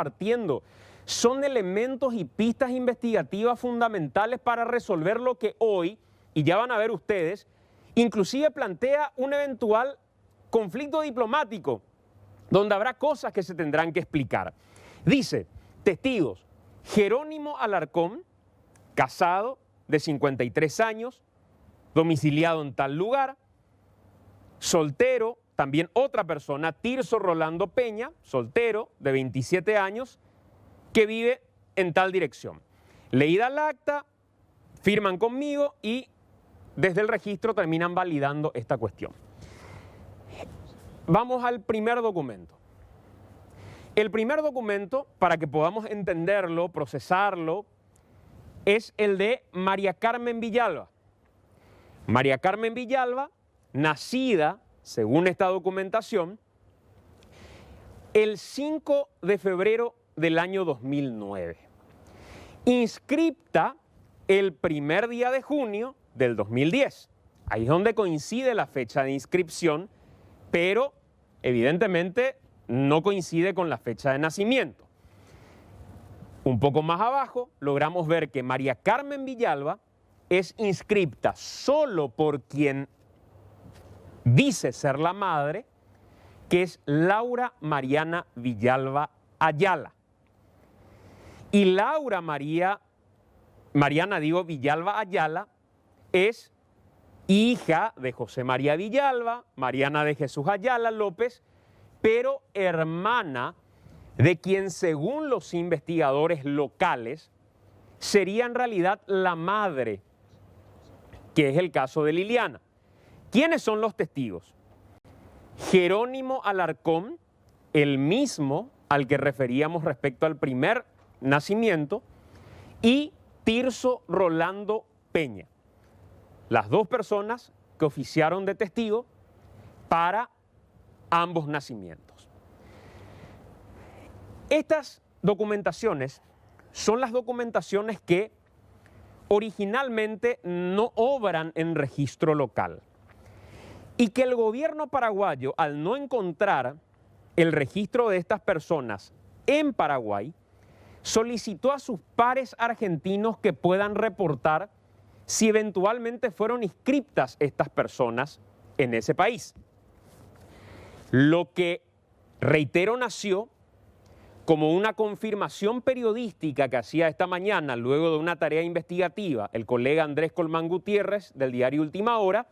compartiendo son elementos y pistas investigativas fundamentales para resolver lo que hoy, y ya van a ver ustedes, inclusive plantea un eventual conflicto diplomático, donde habrá cosas que se tendrán que explicar. Dice, testigos, Jerónimo Alarcón, casado, de 53 años, domiciliado en tal lugar, soltero, también otra persona, Tirso Rolando Peña, soltero, de 27 años, que vive en tal dirección. Leída el acta, firman conmigo y desde el registro terminan validando esta cuestión. Vamos al primer documento. El primer documento, para que podamos entenderlo, procesarlo, es el de María Carmen Villalba. María Carmen Villalba, nacida, según esta documentación, el 5 de febrero del año 2009. Inscripta el primer día de junio del 2010. Ahí es donde coincide la fecha de inscripción, pero evidentemente no coincide con la fecha de nacimiento. Un poco más abajo logramos ver que María Carmen Villalba es inscripta solo por quien dice ser la madre, que es Laura Mariana Villalba Ayala. Y Laura Mariana Villalba Ayala es hija de José María Villalba, Mariana de Jesús Ayala López, pero hermana de quien, según los investigadores locales, sería en realidad la madre, que es el caso de Liliana. ¿Quiénes son los testigos? Jerónimo Alarcón, el mismo al que referíamos respecto al primer nacimiento, y Tirso Rolando Peña, las dos personas que oficiaron de testigo para ambos nacimientos. Estas documentaciones son las documentaciones que originalmente no obran en registro local y que el gobierno paraguayo, al no encontrar el registro de estas personas en Paraguay, solicitó a sus pares argentinos que puedan reportar si eventualmente fueron inscriptas estas personas en ese país. Lo que, reitero, nació como una confirmación periodística que hacía esta mañana, luego de una tarea investigativa, el colega Andrés Colmán Gutiérrez del diario Última Hora,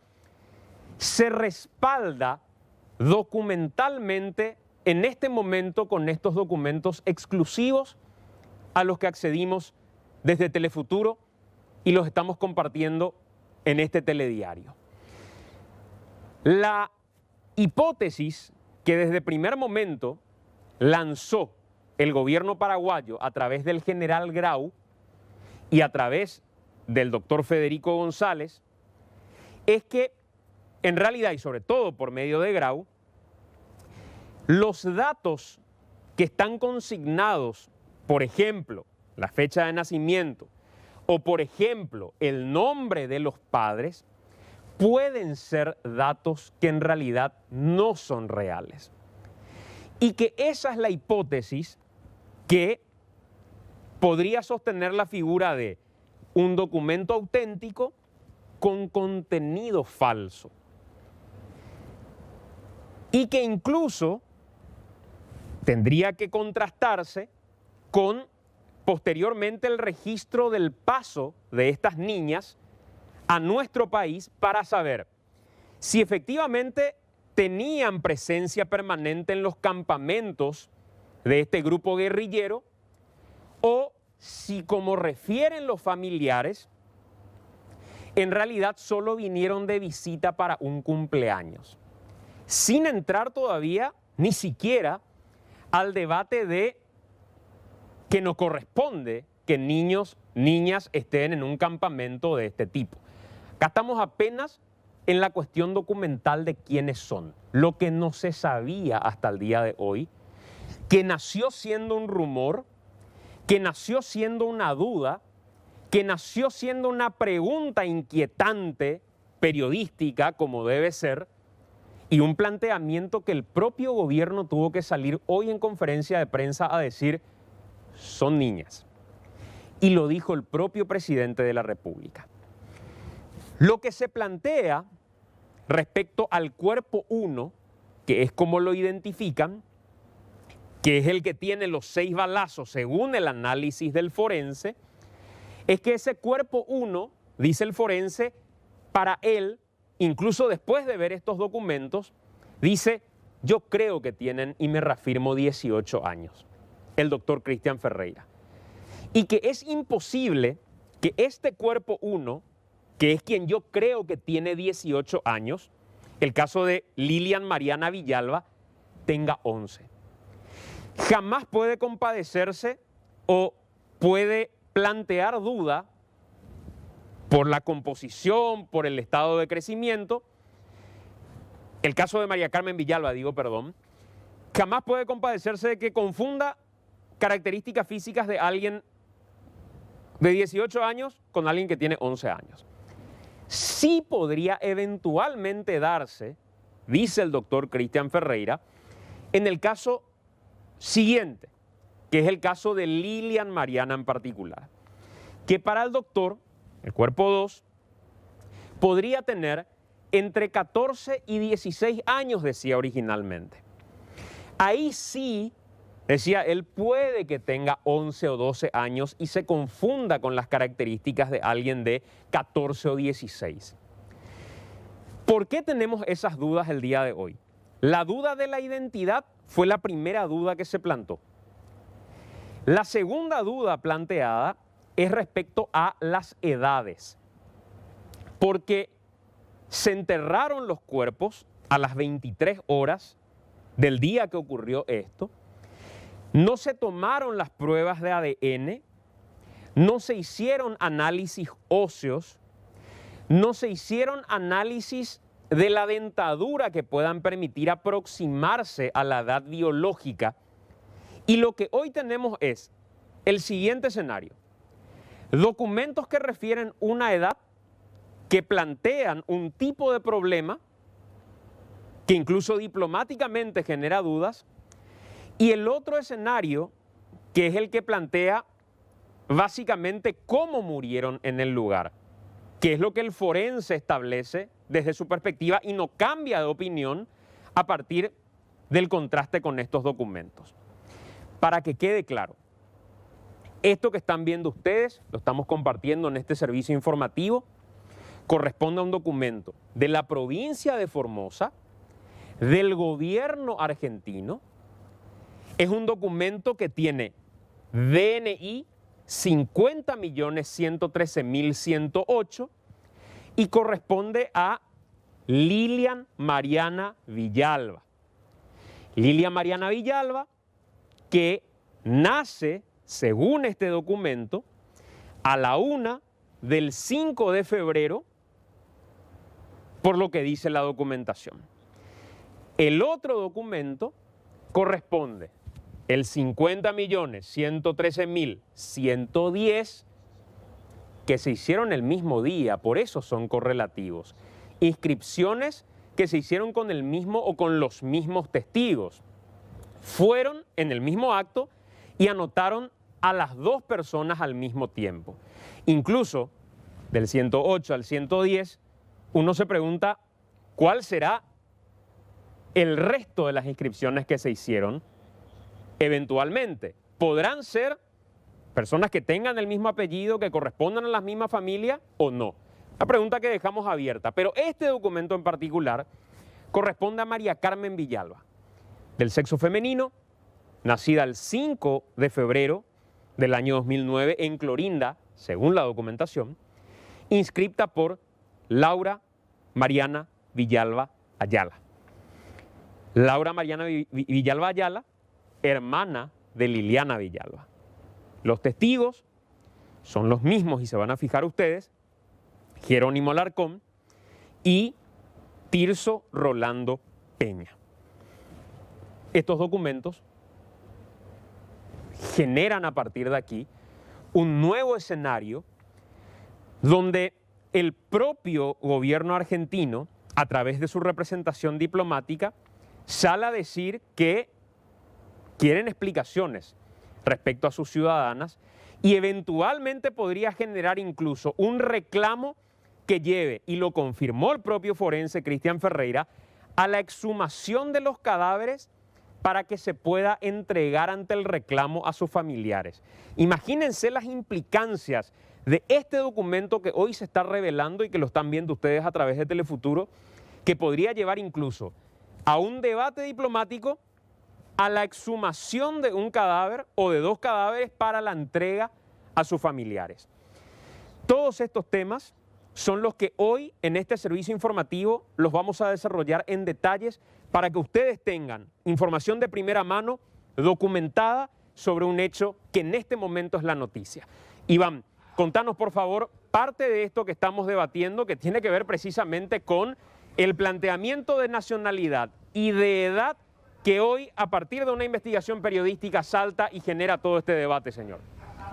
se respalda documentalmente en este momento con estos documentos exclusivos a los que accedimos desde Telefuturo y los estamos compartiendo en este telediario. La hipótesis que desde primer momento lanzó el gobierno paraguayo a través del general Grau y a través del doctor Federico González es que, en realidad, y sobre todo por medio de Grau, los datos que están consignados, por ejemplo, la fecha de nacimiento o, por ejemplo, el nombre de los padres, pueden ser datos que en realidad no son reales. Y que esa es la hipótesis que podría sostener la figura de un documento auténtico con contenido falso. Y que incluso tendría que contrastarse con posteriormente el registro del paso de estas niñas a nuestro país para saber si efectivamente tenían presencia permanente en los campamentos de este grupo guerrillero o si, como refieren los familiares, en realidad solo vinieron de visita para un cumpleaños, sin entrar todavía ni siquiera al debate de que no corresponde que niños, niñas estén en un campamento de este tipo. Acá estamos apenas en la cuestión documental de quiénes son, lo que no se sabía hasta el día de hoy, que nació siendo un rumor, que nació siendo una duda, que nació siendo una pregunta inquietante, periodística, como debe ser, y un planteamiento que el propio gobierno tuvo que salir hoy en conferencia de prensa a decir son niñas. Y lo dijo el propio presidente de la República. Lo que se plantea respecto al cuerpo 1, que es como lo identifican, que es el que tiene los 6 balazos según el análisis del forense, es que ese cuerpo 1, dice el forense, para él, incluso después de ver estos documentos, dice, yo creo que tienen, y me reafirmo, 18 años, el doctor Cristian Ferreira. Y que es imposible que este cuerpo 1, que es quien yo creo que tiene 18 años, el caso de Lilian Mariana Villalba, tenga 11. Jamás puede compadecerse o puede plantear duda por la composición, por el estado de crecimiento. El caso de María Carmen Villalba, jamás puede compadecerse de que confunda características físicas de alguien de 18 años con alguien que tiene 11 años. Sí podría eventualmente darse, dice el doctor Cristian Ferreira, en el caso siguiente, que es el caso de Lilian Mariana en particular, que para el doctor, el cuerpo 2, podría tener entre 14 y 16 años, decía originalmente. Ahí sí, decía, él puede que tenga 11 o 12 años y se confunda con las características de alguien de 14 o 16. ¿Por qué tenemos esas dudas el día de hoy? La duda de la identidad fue la primera duda que se plantó. La segunda duda planteada es respecto a las edades, porque se enterraron los cuerpos a las 23 horas del día que ocurrió esto, no se tomaron las pruebas de ADN, no se hicieron análisis óseos, no se hicieron análisis de la dentadura que puedan permitir aproximarse a la edad biológica. Y lo que hoy tenemos es el siguiente escenario. Documentos que refieren una edad, que plantean un tipo de problema que incluso diplomáticamente genera dudas, y el otro escenario, que es el que plantea básicamente cómo murieron en el lugar, que es lo que el forense establece desde su perspectiva y no cambia de opinión a partir del contraste con estos documentos. Para que quede claro, esto que están viendo ustedes, lo estamos compartiendo en este servicio informativo, corresponde a un documento de la provincia de Formosa, del gobierno argentino. Es un documento que tiene DNI 50.113.108 y corresponde a Lilian Mariana Villalba. Lilian Mariana Villalba, que nace, según este documento, a la 1 del 5 de febrero, por lo que dice la documentación. El otro documento corresponde el 50.113.110 que se hicieron el mismo día, por eso son correlativos. Inscripciones que se hicieron con el mismo o con los mismos testigos. Fueron en el mismo acto y anotaron a las 2 personas al mismo tiempo. Incluso del 108 al 110, uno se pregunta cuál será el resto de las inscripciones que se hicieron. Eventualmente, ¿podrán ser personas que tengan el mismo apellido, que correspondan a la misma familia o no? La pregunta que dejamos abierta, pero este documento en particular corresponde a María Carmen Villalba, del sexo femenino, nacida el 5 de febrero del año 2009 en Clorinda, según la documentación, inscripta por Laura Mariana Villalba Ayala. Laura Mariana Villalba Ayala, hermana de Liliana Villalba. Los testigos son los mismos y se van a fijar ustedes, Jerónimo Alarcón y Tirso Rolando Peña. Estos documentos generan a partir de aquí un nuevo escenario donde el propio gobierno argentino, a través de su representación diplomática, sale a decir que quieren explicaciones respecto a sus ciudadanas y eventualmente podría generar incluso un reclamo que lleve, y lo confirmó el propio forense Cristian Ferreira, a la exhumación de los cadáveres para que se pueda entregar ante el reclamo a sus familiares. Imagínense las implicancias de este documento que hoy se está revelando y que lo están viendo ustedes a través de Telefuturo, que podría llevar incluso a un debate diplomático, a la exhumación de un cadáver o de 2 cadáveres para la entrega a sus familiares. Todos estos temas son los que hoy en este servicio informativo los vamos a desarrollar en detalles para que ustedes tengan información de primera mano, documentada, sobre un hecho que en este momento es la noticia. Iván, contanos por favor parte de esto que estamos debatiendo, que tiene que ver precisamente con el planteamiento de nacionalidad y de edad que hoy, a partir de una investigación periodística, salta y genera todo este debate, señor.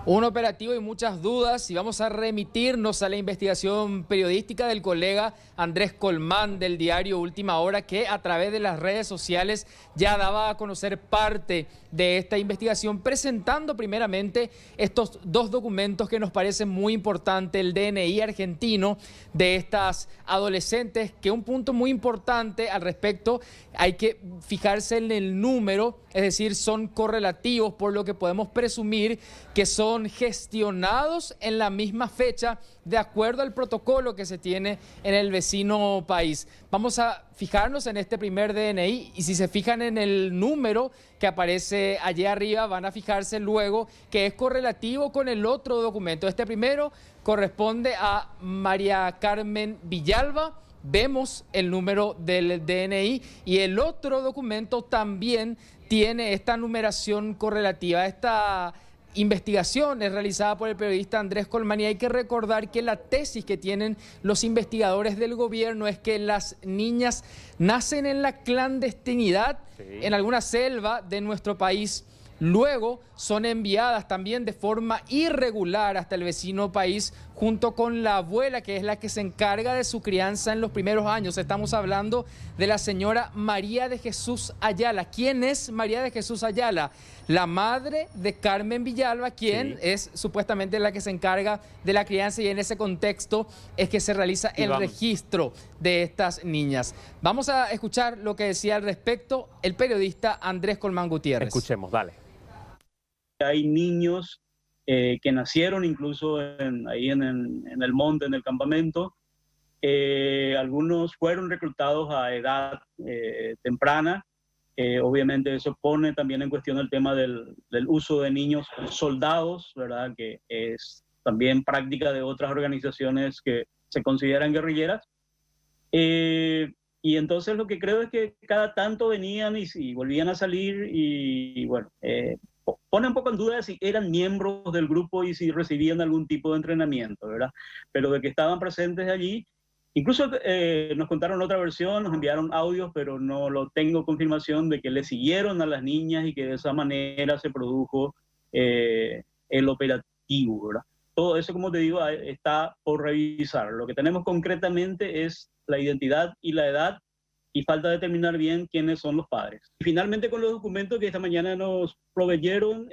Un operativo y muchas dudas, y vamos a remitirnos a la investigación periodística del colega Andrés Colmán del diario Última Hora, que a través de las redes sociales ya daba a conocer parte de esta investigación, presentando primeramente estos 2 documentos que nos parecen muy importantes, el DNI argentino de estas adolescentes, que un punto muy importante al respecto, hay que fijarse en el número, es decir, son correlativos, por lo que podemos presumir que son gestionados en la misma fecha de acuerdo al protocolo que se tiene en el vecino país. Vamos a fijarnos en este primer DNI y si se fijan en el número que aparece allí arriba, van a fijarse luego que es correlativo con el otro documento. Este primero corresponde a María Carmen Villalba. Vemos el número del DNI y el otro documento también tiene esta numeración correlativa. Esta investigación es realizada por el periodista Andrés Colmán y hay que recordar que la tesis que tienen los investigadores del gobierno es que las niñas nacen en la clandestinidad, en alguna selva de nuestro país. Luego son enviadas también de forma irregular hasta el vecino país junto con la abuela, que es la que se encarga de su crianza en los primeros años. Estamos hablando de la señora María de Jesús Ayala. ¿Quién es María de Jesús Ayala? La madre de Carmen Villalba, quien es supuestamente la que se encarga de la crianza, y en ese contexto es que se realiza el registro de estas niñas. Vamos a escuchar lo que decía al respecto el periodista Andrés Colmán Gutiérrez. Escuchemos, dale. Hay niños que nacieron incluso ahí en el monte, en el campamento. Algunos fueron reclutados a edad temprana. Obviamente eso pone también en cuestión el tema del uso de niños soldados, ¿verdad? Que es también práctica de otras organizaciones que se consideran guerrilleras. Y entonces lo que creo es que cada tanto venían y volvían a salir y bueno, pone un poco en duda si eran miembros del grupo y si recibían algún tipo de entrenamiento, ¿verdad? Pero de que estaban presentes allí. Incluso nos contaron otra versión, nos enviaron audios, pero no lo tengo confirmación de que le siguieron a las niñas y que de esa manera se produjo el operativo, ¿verdad? Todo eso, como te digo, está por revisar. Lo que tenemos concretamente es la identidad y la edad, y falta determinar bien quiénes son los padres. Finalmente, con los documentos que esta mañana nos proveyeron,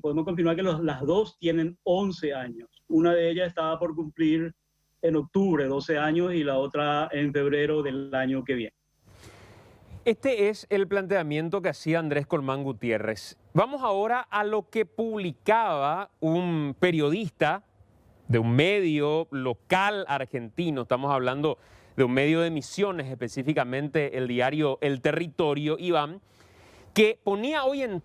podemos confirmar que las 2 tienen 11 años. Una de ellas estaba por cumplir en octubre 12 años y la otra en febrero del año que viene. Este es el planteamiento que hacía Andrés Colmán Gutiérrez. Vamos ahora a lo que publicaba un periodista de un medio local argentino. Estamos hablando de un medio de Misiones, específicamente el diario El Territorio, Iván, que ponía hoy en